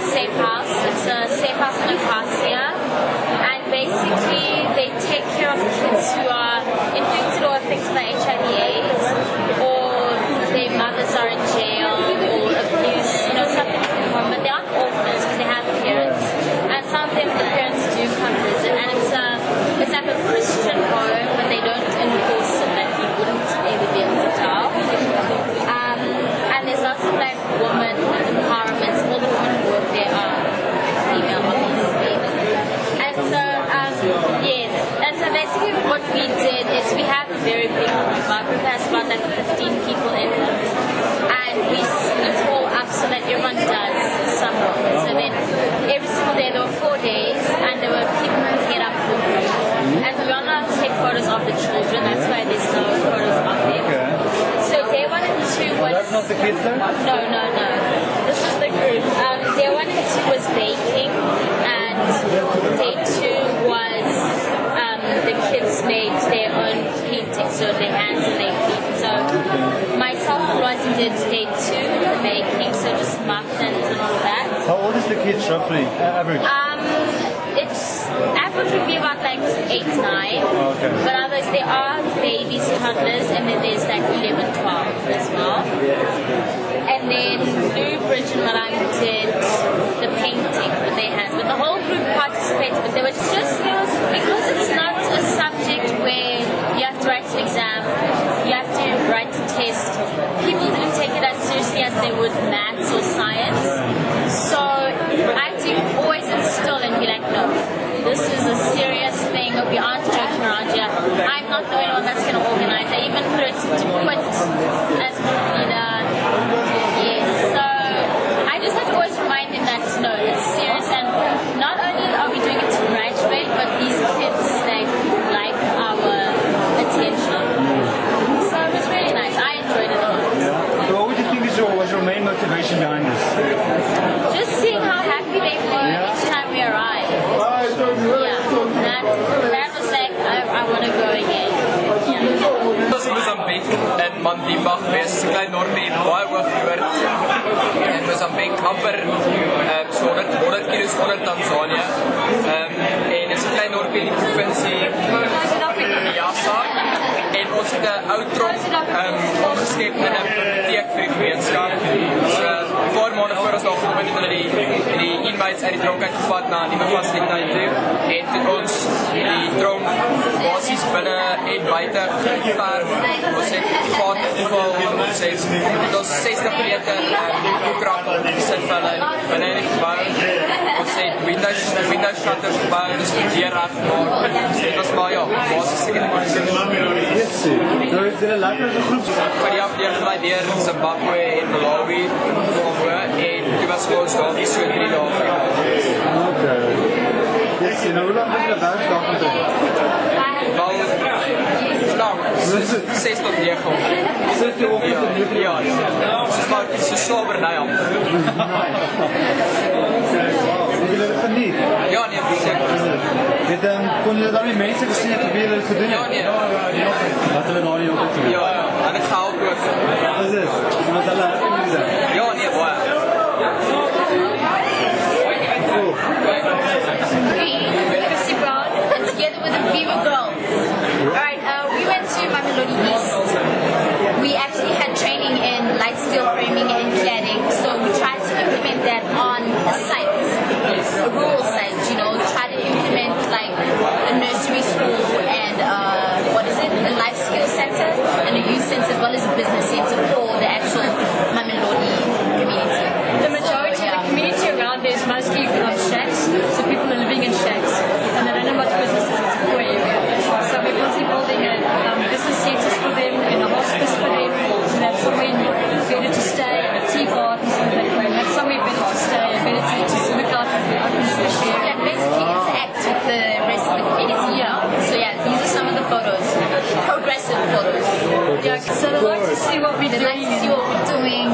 a safe house. It's a safe house in Acacia, and basically they take care of kids who are infected or affected by HIV/AIDS, or their mothers are in jail or abuse, something from home, but they aren't orphans because they have parents, and sometimes the parents do come visit, and it's like a Christian home, but they don't enforce it like you wouldn't ever be able to tell. And there's lots of like women empowerment. All the women who work there are female, obviously. And so basically what we did is we have a very big group. Our group has about like 15 people in it, and we split all up so that everyone does some work. So then every single day there were 4 days, and there were people who get up the group. And we are not allowed to take photos of the children, that's why there's no photos of them. Okay. So day 1 and 2 was... That's not the kids though? No. This is the group. Day 1 and 2 was baking, and day 2 was the kids made their own painting, so their hands and their feet. So myself and Rosie did day 2, the baking, so just muffins and all that. How old is the kids roughly, average? It's average would be about like 8, 9. Okay. But others, there are babies, toddlers, and then there's like 11, 12 as well. And then Lou, Bridge, and Marang did the painting with their hands. But the whole group participated, but they were just, because it's not a subject where you have to write an exam, you have to write a test, people didn't take it as seriously as they would maths or science. So I think always instill and be like, no, this is a serious thing, we aren't joking around here. I'm not the only one that's going to organize. I even threatened to quit as leader. Yes, so I just have to always remind them that no, it's serious, and not only are we doing it to graduate, but these kids, they like our attention. So it was really nice. I enjoyed it a lot. Yeah. So what would you think was your main motivation behind this? Just seeing how happy they were each time we arrived. Yeah, that was like, I want to go again. Dit was in Mozambique in Mandimba geweest, 'n klein dorpie baie hoog noord in Mozambique, amper so 100 km onder Tanzanië. En dit is 'n klein dorpie in die provinsie Niassa. En ons het 'n ou tronk omgeskep in 'n biblioteek vir die gemeenskap. So 'n paar maande voor ons daar gekom het, hulle die inmates uit die tronk uitgevat na 'n nuwe fasiliteit toe, en toe ons die tronk basies binne en buite geverf. Ons het gate gevul, ons 60 meter koekrap gesit vir hulle binne in die gebou. Ons het window shutters gebou, dus verkeer afgemaak. Dit was maar basies seker Yes, so is dit 'n lekker groep? Vir die afdeling gelei deur Zimbabwe en Malawi en toe was ons daar so 3 dae. Okay. Yes, nou hoe lang het jy daar gegaan? Wel, lang, 6 tot 9. 6 tot 9 ja. Het is so slavernij al. Jullie het geniet? Ja, nee, verseker. Kon jullie daar die mensen gesien het probeer jullie te doen? Ja, nee. Wat hulle daar nie ook te doen? Ja, en ek gehelp ook. Wat is dit? Wat hulle happy is? Ja, nee, baie. Christy Brown, and together with the Viva Girls. Alright, we went to Mamelodi East. We actually had training in light steel framing and cladding, so we tried to implement that on a site, a rural site, try to implement like a nursery school and a life skill center and a youth center as well as a business center for the actual Mamelodi community. The majority of the community around there is mostly shacks, so people are living in shacks, and they don't have much businesses. It's a poor area. So we're busy building business centers for them and a hospice for them, so that's somewhere better to stay, a tea garden, so they can have somewhere better to stay, better to look out for the open fresh air. Yeah, basically interact with the rest of the community. So these are some of the photos, progressive photos. Yeah, so they like to see what we're doing. They like to see what we're doing,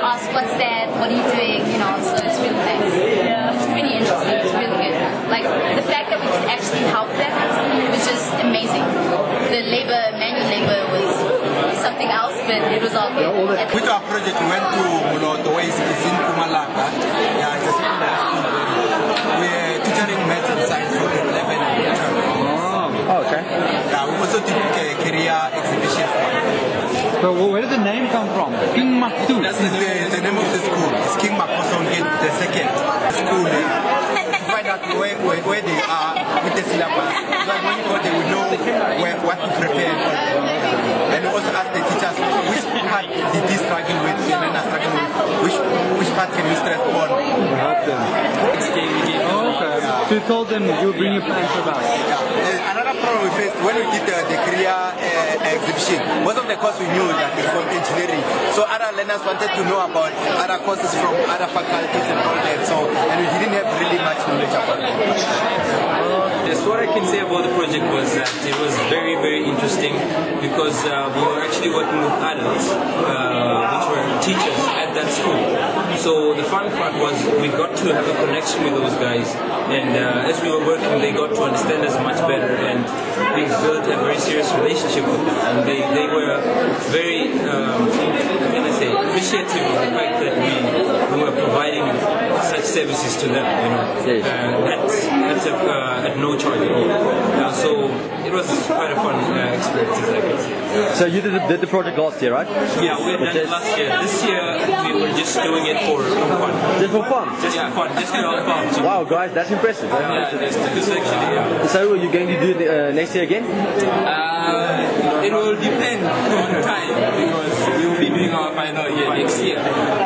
ask what's that, what are you doing, so it's really nice. Yeah. It's pretty interesting, it's really good. Like, the fact that we can actually help them was just amazing. The manual labor was something else, but it was all good. With our project, we went to Muloto, is in Pumalanga. Yeah, it's a So where did the name come from? King Maktu. That's the name of the school. It's King Makosonge the second school. To find out where they are with the syllabus. So when you go, they will know what to prepare for. And also ask the teachers which part did they struggle with, the learner struggle with, which part can we stress on. Help them. Okay. So you told them you would bring your plans back. Yeah. Another problem we faced when we did the career exhibition, most of the course we knew that it's from engineering. So other learners wanted to know about other courses from other faculties and all that. So, and we didn't have really much knowledge about it. Yes, what I can say about the project was that it was very, very interesting because we were actually working with adults, which were teachers at that school. So the fun part was we got to have a connection with those guys, and as we were working, they got to understand us much better, and we built a very serious relationship with them. And they were very, how can I say, appreciative of the fact that we were providing such services to them, you know, at no charge at all. So it was quite a fun experience, I guess. So you did the project last year, right? Yeah, we had done it last year. This year we were just doing it for fun. Just for fun? Just for fun, just to help out. Wow, guys, that's impressive. Yeah, this actually, yeah. So are you going to do it next year again? It will depend on time because we will be doing our final year next year.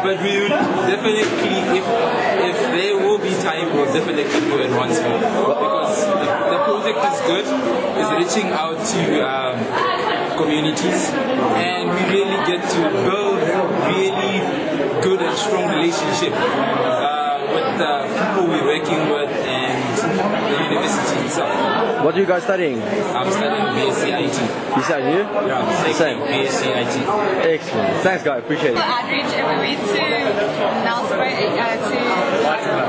But we will definitely, if there will be time, we'll definitely do it once more. Because the project is good, it's reaching out to communities, and we really get to build really good and strong relationship with the people we're working with and the university itself. What are you guys studying? I'm studying BSc IT. You said you? Yeah, same. BSc IT. Excellent. Thanks, guys. Appreciate it. Outreach every week to Nelspruit, to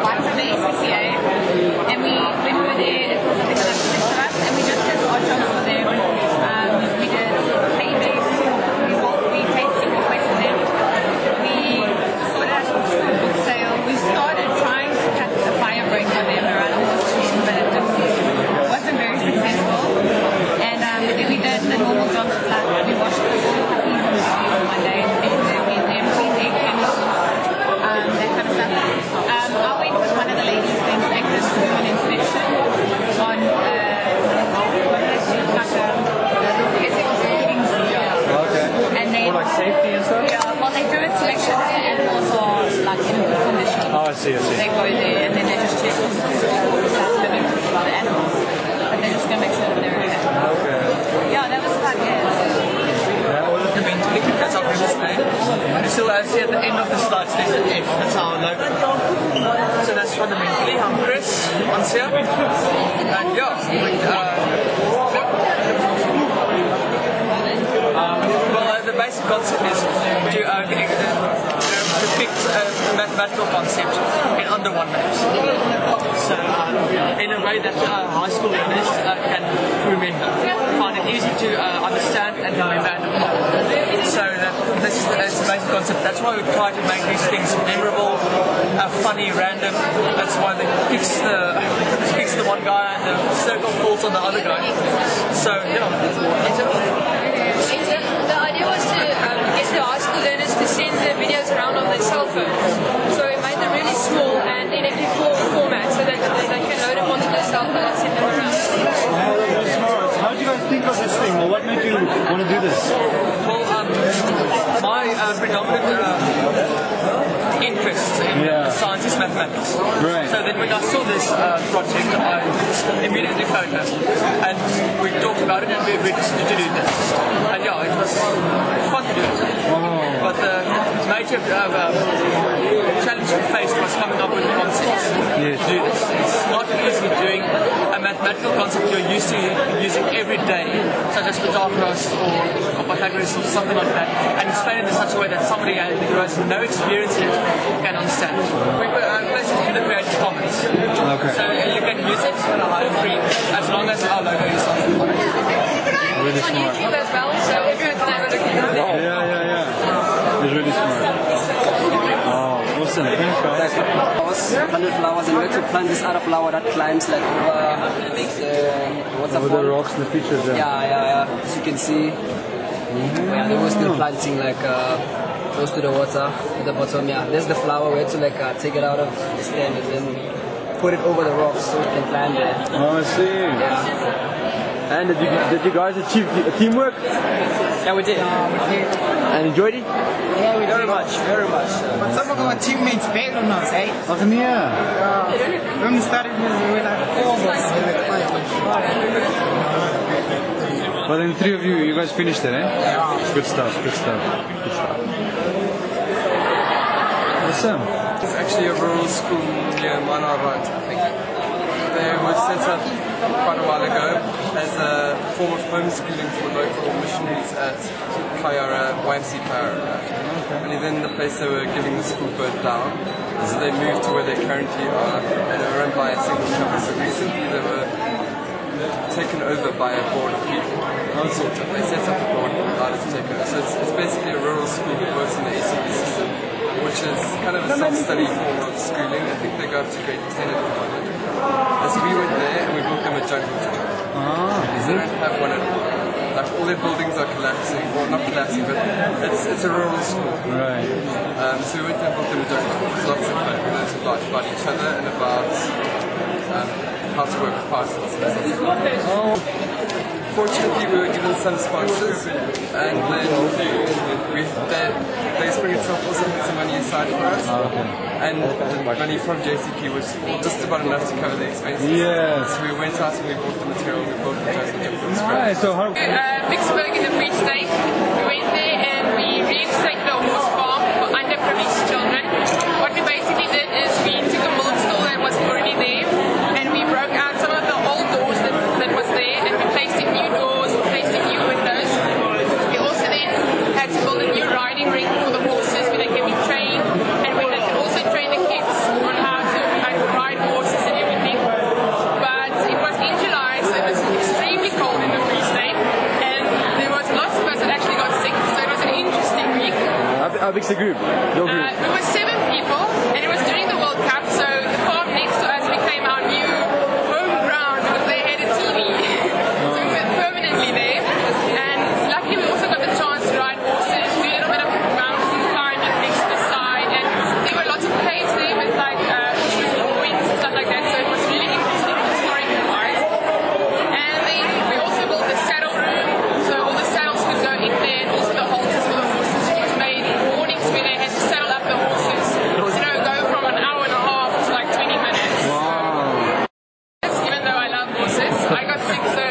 White the ACCA, and when we were there, it was like 6 of us, and we just did odd jobs for them. We did paving, we paid single place for them. We sorted out the school book sale. We started trying to catch a fire break for them around institution, but it wasn't very successful. And then we did the normal jobs flat. We washed the puppies in the street on one day, and we cleaned their chemicals, that kind of stuff. I went with one of the ladies to inspect this for an inspection on and then, For like safety and stuff? yeah, well they do it to make sure that the animals are like in good condition. Oh, I see. They go there and then they just check all the living for the animals. But they're just going to make sure that they're okay. Okay. Yeah, that was fun, That's our previous name. So see at the end of the slides there's an F, that's our logo. So that's fundamentally. I'm Chris, Ansia. And yeah, well, the basic concept is to depict a mathematical concept in under 1 minute. So in a way that high school learners can remember, find it easy to understand and remember and apply. So this is the basic concept. That's why we try to make these things memorable, funny, random. That's why they picks the one guy and the circle falls on the other guy. So yeah. The idea was to get the high school learners to send their videos around on their cell phones. So we made them really small and in MP4 format so that they can load them onto their cell phone and send them around. How did you guys think of this thing? Well, what made you want to do this? Well, my predominant interest in science is mathematics. Right. So then when I saw this project, I immediately phoned her. And we talked about it and we agreed to do this. And yeah, it was fun to do it. But the major challenge we faced was coming up with the concepts to do this. It's not easy doing a mathematical concept you're used to using every day, such as Pythagoras or Pythagoras or something like that, and explain it in such a way that somebody who has no experience in it can understand. We placed it in the Creative Commons, so you can use it for free as long as our logo is on it. Really On smart. YouTube as well, so everyone can have a look at it. Yeah. It's really smart. Oh, awesome. Thanks, guys. Flowers, 100 flowers, and we had to plant this other flower that climbs like over Over the rocks and the features there. Yeah. As you can see, Yeah, they were still planting like close to the water, at the bottom. Yeah, there's the flower. We had to like take it out of the stem and then put it over the rocks so we can plant there. Oh, I see. Yeah. And did you guys achieve teamwork? Yeah, we did. And enjoyed it? Yeah, we very much, very much. But some of our teammates bailed on us, eh? Ach nee. When we started, we were like 4 of us. But then 3 of you guys finished it, eh? Yeah. Good stuff, good stuff. Good stuff. Awesome. It's actually a rural school near Manarant, I think. They were set up quite a while ago as a form of homeschooling for local missionaries at Kayara, YMC Kayara. And then the place they were giving the school burnt down. So they moved to where they currently are and are run by a single couple. So recently they were taken over by a board of people. Sort of. They set up a board and allowed it to take over. So it's basically a rural school that works in the ACB system, which is kind of a self-study form of schooling. I think they go up to grade 10 at the moment. As we went there and we built them a jungle gym. Because they don't have one at all. Like all their buildings are collapsing, well not collapsing, but it's a rural school. Right. So we went there and built them a jungle gym. There's lots of fun. We learned a lot about each other and about how to work with parcels. Fortunately, we were given some sponsors, and then they Spring itself also put some money aside for us. And the money from JCP was just about enough to cover the expenses. Yes. So we went out and we bought the material, we built the jungle gym from Nice. scratch. So how? Vicksburg in the Free State. We went there and we reinstated a horse farm for underprivileged children. What we basically did is we took a milk stall that was already there and we broke out some of the old doors that was there and we placed in new doors, placed in new windows. We also then had to build a new riding ring for the horses where they can be trained, and we did also train the kids on how to ride horses and everything. But it was in July, so it was extremely cold in the Free State, and there was lots of us that actually got sick, so it was an interesting week. How big's the group? Your group? We were 7 people, and it was during the World Cup, so the farm next to us became our new home ground because they had a TV. So we were permanently there, and luckily we also got the chance to ride horses, do a little bit of mountain climbing next to the side, and there were lots of caves there with like points and stuff like that, so it was really interesting historical wise. And then we also built a saddle room, so all the saddles could go in there, and also the halters for the horses, which made mornings where they had to saddle up the horses, go from an hour and a half to like 20 minutes. Wow. Even though I love horses, I got sick, so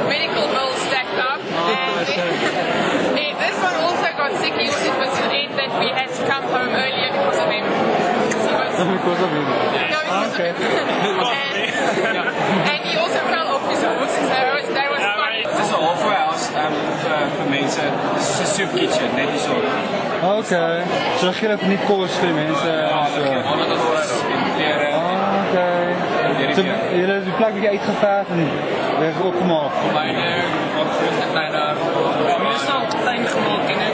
medical bills stacked up. And this one also got sick. It was the end that we had to come home earlier because of him. Because of him. No, because of him. And he also fell off his horse, so that was funny. Dit is een halfwarehouse voor mensen. Het is een soup kitchen, net die zo. Okay. So gee hulle nie kos vir die mense. Alle dollars en kleren. Okay. So julle het die plek bietjie uitgeverf en weer opgemaak. Maar wat vind ik kleine... Het is nou klein gemaakt in het.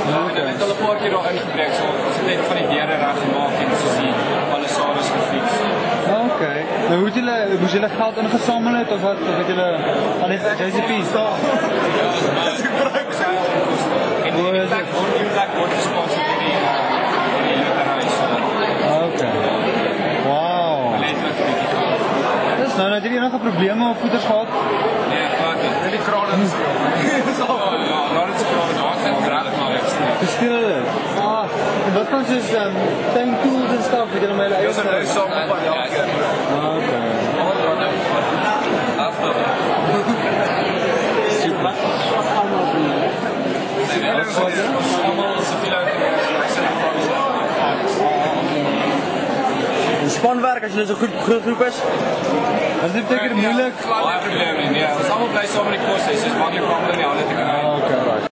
En dan het al een paar keer al ingebrek. So het net van die deur reg gemaak en soos die alle sales gefiks. Okay. Nou moes julle geld ingesamel het of wat? Of het julle al die JCP? Ja, dat is gebruik. En die plek wordt gesponsord in die reis. Okay. Wow. Letterlijk een beetje geld. Dus nou, het jullie enige probleme of voeters gehad? Nee, glad niet. En die kranen is ja, nou dat is kranen daar zijn graag maar Gesteel hulle? En wat van soos tank tools en stuff, het julle my hulle eie is een huis samen van elke. Okay. Super. Allemaal zoveel uit En spanwerk als je zo'n goed groep is? Dat is betekent moeilijk. Baie probleme nie. Ja, ons almal bly saam met die kos, dis maklik om hulle nie hande te kry. Okay, right.